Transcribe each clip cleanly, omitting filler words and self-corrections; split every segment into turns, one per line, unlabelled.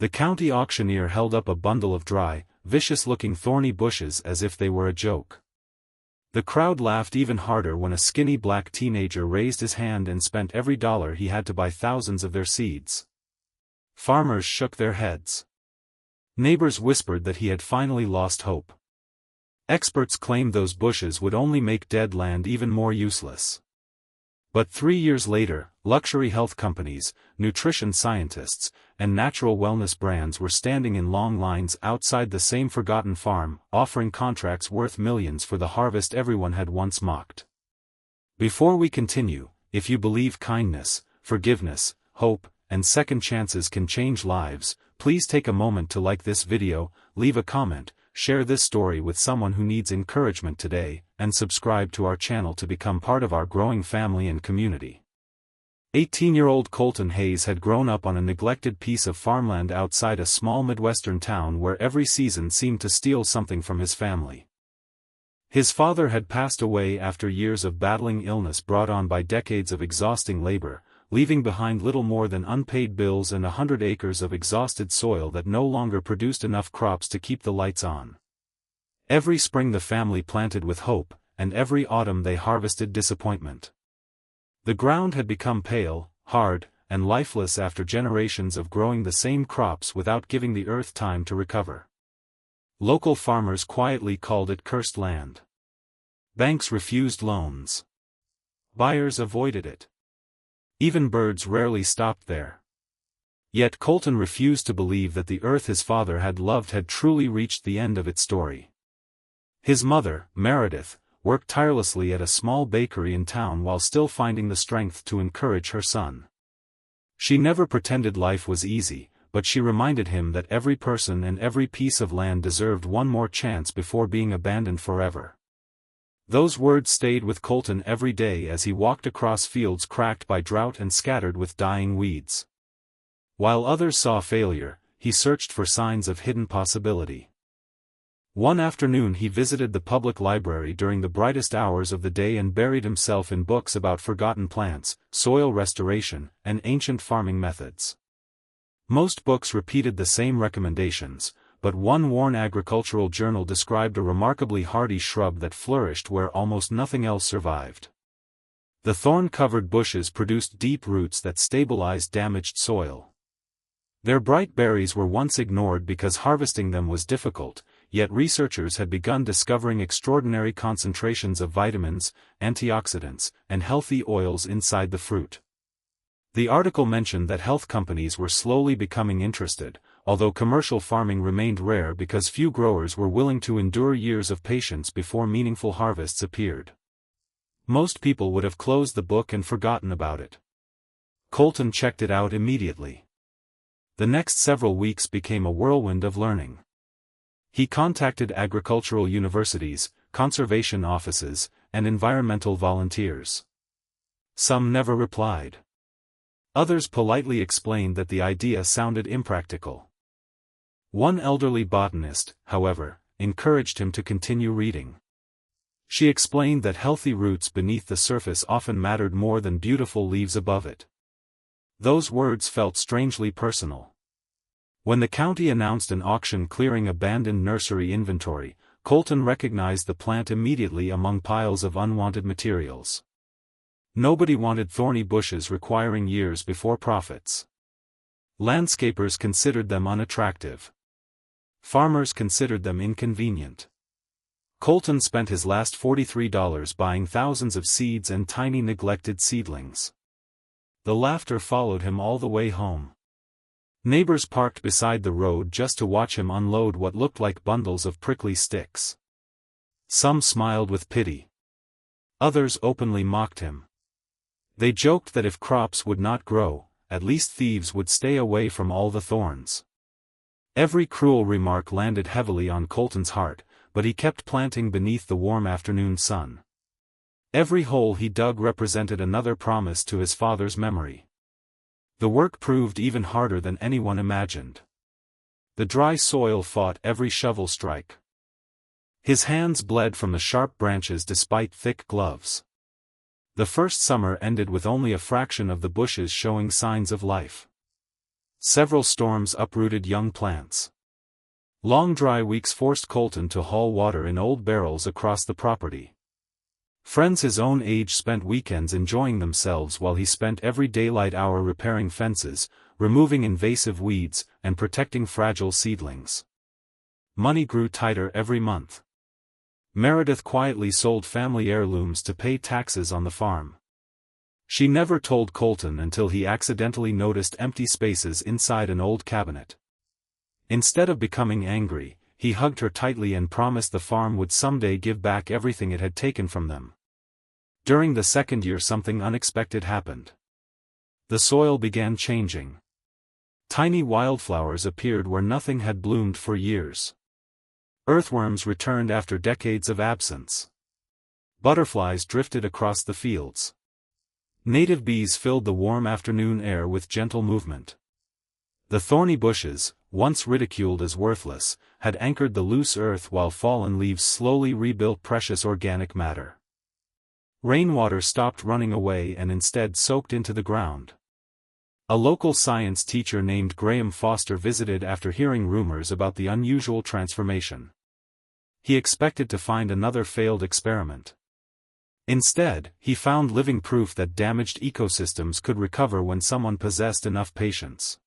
The county auctioneer held up a bundle of dry, vicious-looking thorny bushes as if they were a joke. The crowd laughed even harder when a skinny black teenager raised his hand and spent every dollar he had to buy thousands of their seeds. Farmers shook their heads. Neighbors whispered that he had finally lost hope. Experts claimed those bushes would only make dead land even more useless. But 3 years later, luxury health companies, nutrition scientists, and natural wellness brands were standing in long lines outside the same forgotten farm, offering contracts worth millions for the harvest everyone had once mocked. Before we continue, if you believe kindness, forgiveness, hope, and second chances can change lives, please take a moment to like this video, leave a comment, share this story with someone who needs encouragement today, and subscribe to our channel to become part of our growing family and community. 18-year-old Colton Hayes had grown up on a neglected piece of farmland outside a small Midwestern town where every season seemed to steal something from his family. His father had passed away after years of battling illness brought on by decades of exhausting labor, leaving behind little more than unpaid bills and 100 acres of exhausted soil that no longer produced enough crops to keep the lights on. Every spring the family planted with hope, and every autumn they harvested disappointment. The ground had become pale, hard, and lifeless after generations of growing the same crops without giving the earth time to recover. Local farmers quietly called it cursed land. Banks refused loans. Buyers avoided it. Even birds rarely stopped there. Yet Colton refused to believe that the earth his father had loved had truly reached the end of its story. His mother, Meredith, worked tirelessly at a small bakery in town while still finding the strength to encourage her son. She never pretended life was easy, but she reminded him that every person and every piece of land deserved one more chance before being abandoned forever. Those words stayed with Colton every day as he walked across fields cracked by drought and scattered with dying weeds. While others saw failure, he searched for signs of hidden possibility. One afternoon he visited the public library during the brightest hours of the day and buried himself in books about forgotten plants, soil restoration, and ancient farming methods. Most books repeated the same recommendations, but one worn agricultural journal described a remarkably hardy shrub that flourished where almost nothing else survived. The thorn-covered bushes produced deep roots that stabilized damaged soil. Their bright berries were once ignored because harvesting them was difficult, yet researchers had begun discovering extraordinary concentrations of vitamins, antioxidants, and healthy oils inside the fruit. The article mentioned that health companies were slowly becoming interested, although commercial farming remained rare because few growers were willing to endure years of patience before meaningful harvests appeared. Most people would have closed the book and forgotten about it. Colton checked it out immediately. The next several weeks became a whirlwind of learning. He contacted agricultural universities, conservation offices, and environmental volunteers. Some never replied. Others politely explained that the idea sounded impractical. One elderly botanist, however, encouraged him to continue reading. She explained that healthy roots beneath the surface often mattered more than beautiful leaves above it. Those words felt strangely personal. When the county announced an auction clearing abandoned nursery inventory, Colton recognized the plant immediately among piles of unwanted materials. Nobody wanted thorny bushes requiring years before profits. Landscapers considered them unattractive. Farmers considered them inconvenient. Colton spent his last $43 buying thousands of seeds and tiny neglected seedlings. The laughter followed him all the way home. Neighbors parked beside the road just to watch him unload what looked like bundles of prickly sticks. Some smiled with pity. Others openly mocked him. They joked that if crops would not grow, at least thieves would stay away from all the thorns. Every cruel remark landed heavily on Colton's heart, but he kept planting beneath the warm afternoon sun. Every hole he dug represented another promise to his father's memory. The work proved even harder than anyone imagined. The dry soil fought every shovel strike. His hands bled from the sharp branches despite thick gloves. The first summer ended with only a fraction of the bushes showing signs of life. Several storms uprooted young plants. Long dry weeks forced Colton to haul water in old barrels across the property. Friends his own age spent weekends enjoying themselves while he spent every daylight hour repairing fences, removing invasive weeds, and protecting fragile seedlings. Money grew tighter every month. Meredith quietly sold family heirlooms to pay taxes on the farm. She never told Colton until he accidentally noticed empty spaces inside an old cabinet. Instead of becoming angry, he hugged her tightly and promised the farm would someday give back everything it had taken from them. During the second year something unexpected happened. The soil began changing. Tiny wildflowers appeared where nothing had bloomed for years. Earthworms returned after decades of absence. Butterflies drifted across the fields. Native bees filled the warm afternoon air with gentle movement. The thorny bushes, once ridiculed as worthless, had anchored the loose earth while fallen leaves slowly rebuilt precious organic matter. Rainwater stopped running away and instead soaked into the ground. A local science teacher named Graham Foster visited after hearing rumors about the unusual transformation. He expected to find another failed experiment. Instead, he found living proof that damaged ecosystems could recover when someone possessed enough patience.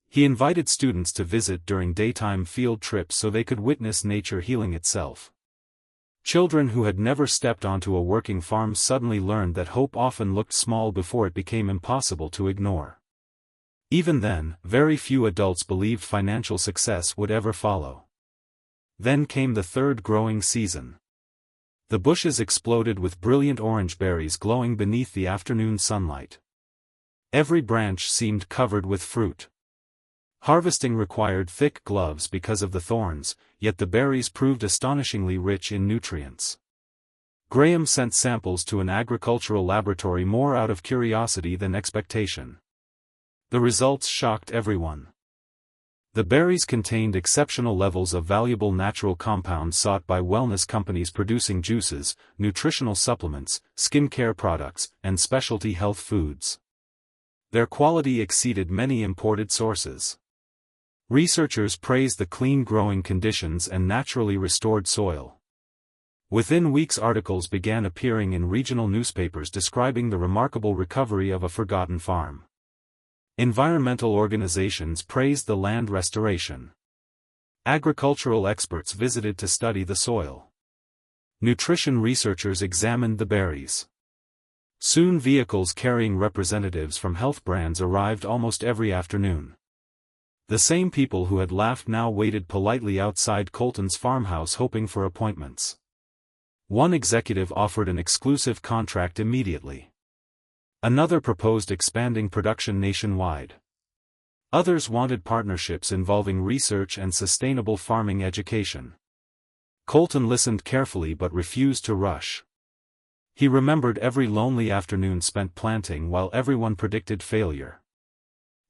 He invited students to visit during daytime field trips so they could witness nature healing itself. Children who had never stepped onto a working farm suddenly learned that hope often looked small before it became impossible to ignore. Even then, very few adults believed financial success would ever follow. Then came the third growing season. The bushes exploded with brilliant orange berries glowing beneath the afternoon sunlight. Every branch seemed covered with fruit. Harvesting required thick gloves because of the thorns, yet the berries proved astonishingly rich in nutrients. Graham sent samples to an agricultural laboratory more out of curiosity than expectation. The results shocked everyone. The berries contained exceptional levels of valuable natural compounds sought by wellness companies producing juices, nutritional supplements, skincare products, and specialty health foods. Their quality exceeded many imported sources. Researchers praised the clean growing conditions and naturally restored soil. Within weeks articles began appearing in regional newspapers describing the remarkable recovery of a forgotten farm. Environmental organizations praised the land restoration. Agricultural experts visited to study the soil. Nutrition researchers examined the berries. Soon vehicles carrying representatives from health brands arrived almost every afternoon. The same people who had laughed now waited politely outside Colton's farmhouse hoping for appointments. One executive offered an exclusive contract immediately. Another proposed expanding production nationwide. Others wanted partnerships involving research and sustainable farming education. Colton listened carefully but refused to rush. He remembered every lonely afternoon spent planting while everyone predicted failure.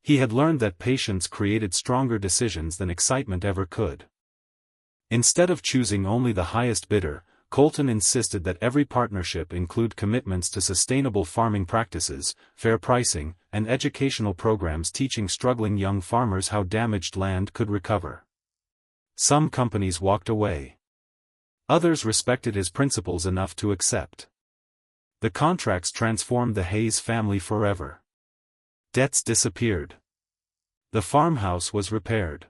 He had learned that patience created stronger decisions than excitement ever could. Instead of choosing only the highest bidder, Colton insisted that every partnership include commitments to sustainable farming practices, fair pricing, and educational programs teaching struggling young farmers how damaged land could recover. Some companies walked away. Others respected his principles enough to accept. The contracts transformed the Hayes family forever. Debts disappeared. The farmhouse was repaired.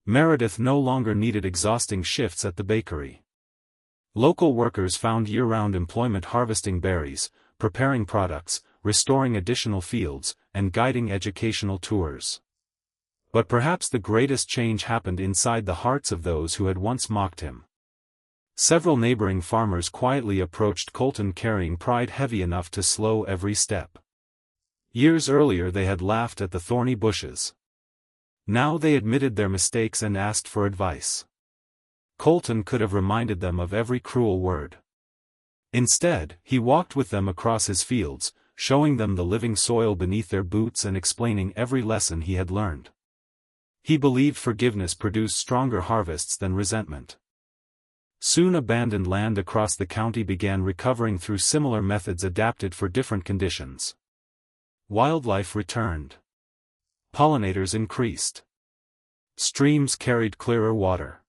Meredith no longer needed exhausting shifts at the bakery. Local workers found year-round employment harvesting berries, preparing products, restoring additional fields, and guiding educational tours. But perhaps the greatest change happened inside the hearts of those who had once mocked him. Several neighboring farmers quietly approached Colton carrying pride heavy enough to slow every step. Years earlier they had laughed at the thorny bushes. Now they admitted their mistakes and asked for advice. Colton could have reminded them of every cruel word. Instead, he walked with them across his fields, showing them the living soil beneath their boots and explaining every lesson he had learned. He believed forgiveness produced stronger harvests than resentment. Soon abandoned land across the county began recovering through similar methods adapted for different conditions. Wildlife returned. Pollinators increased. Streams carried clearer water.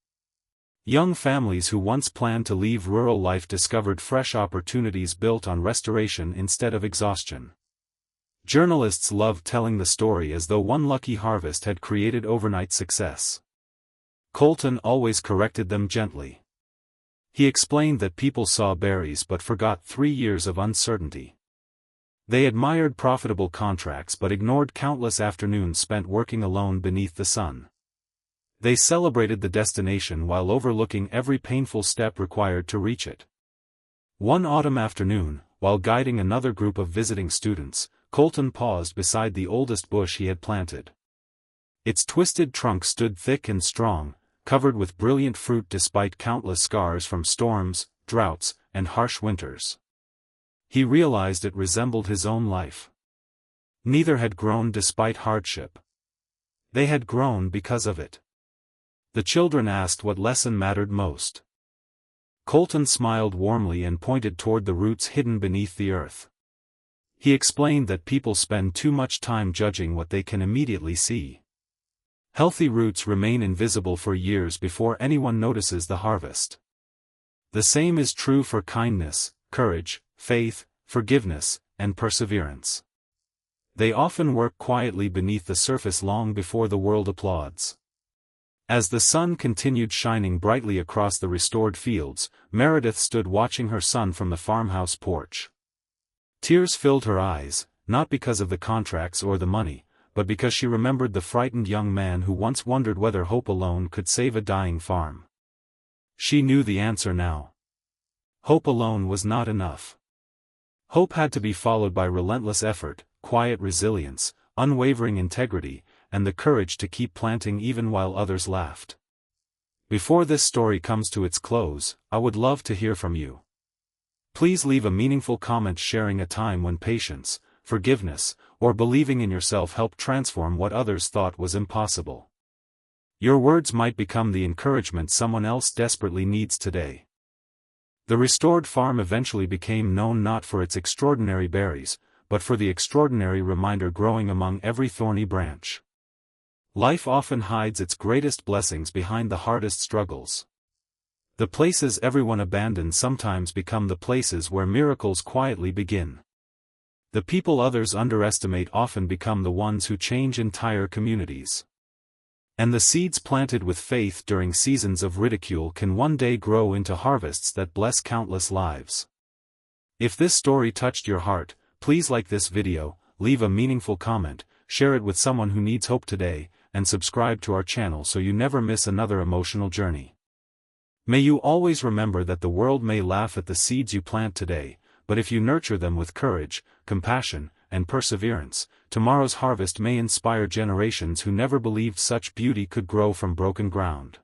Young families who once planned to leave rural life discovered fresh opportunities built on restoration instead of exhaustion. Journalists loved telling the story as though one lucky harvest had created overnight success. Colton always corrected them gently. He explained that people saw berries but forgot 3 years of uncertainty. They admired profitable contracts but ignored countless afternoons spent working alone beneath the sun. They celebrated the destination while overlooking every painful step required to reach it. One autumn afternoon, while guiding another group of visiting students, Colton paused beside the oldest bush he had planted. Its twisted trunk stood thick and strong, covered with brilliant fruit despite countless scars from storms, droughts, and harsh winters. He realized it resembled his own life. Neither had grown despite hardship. They had grown because of it. The children asked what lesson mattered most. Colton smiled warmly and pointed toward the roots hidden beneath the earth. He explained that people spend too much time judging what they can immediately see. Healthy roots remain invisible for years before anyone notices the harvest. The same is true for kindness, courage, faith, forgiveness, and perseverance. They often work quietly beneath the surface long before the world applauds. As the sun continued shining brightly across the restored fields, Meredith stood watching her son from the farmhouse porch. Tears filled her eyes, not because of the contracts or the money, but because she remembered the frightened young man who once wondered whether hope alone could save a dying farm. She knew the answer now. Hope alone was not enough. Hope had to be followed by relentless effort, quiet resilience, unwavering integrity, and the courage to keep planting even while others laughed. Before this story comes to its close, I would love to hear from you. Please leave a meaningful comment sharing a time when patience, forgiveness, or believing in yourself helped transform what others thought was impossible. Your words might become the encouragement someone else desperately needs today. The restored farm eventually became known not for its extraordinary berries, but for the extraordinary reminder growing among every thorny branch. Life often hides its greatest blessings behind the hardest struggles. The places everyone abandons sometimes become the places where miracles quietly begin. The people others underestimate often become the ones who change entire communities. And the seeds planted with faith during seasons of ridicule can one day grow into harvests that bless countless lives. If this story touched your heart, please like this video, leave a meaningful comment, share it with someone who needs hope today, and subscribe to our channel so you never miss another emotional journey. May you always remember that the world may laugh at the seeds you plant today, but if you nurture them with courage, compassion, and perseverance, tomorrow's harvest may inspire generations who never believed such beauty could grow from broken ground.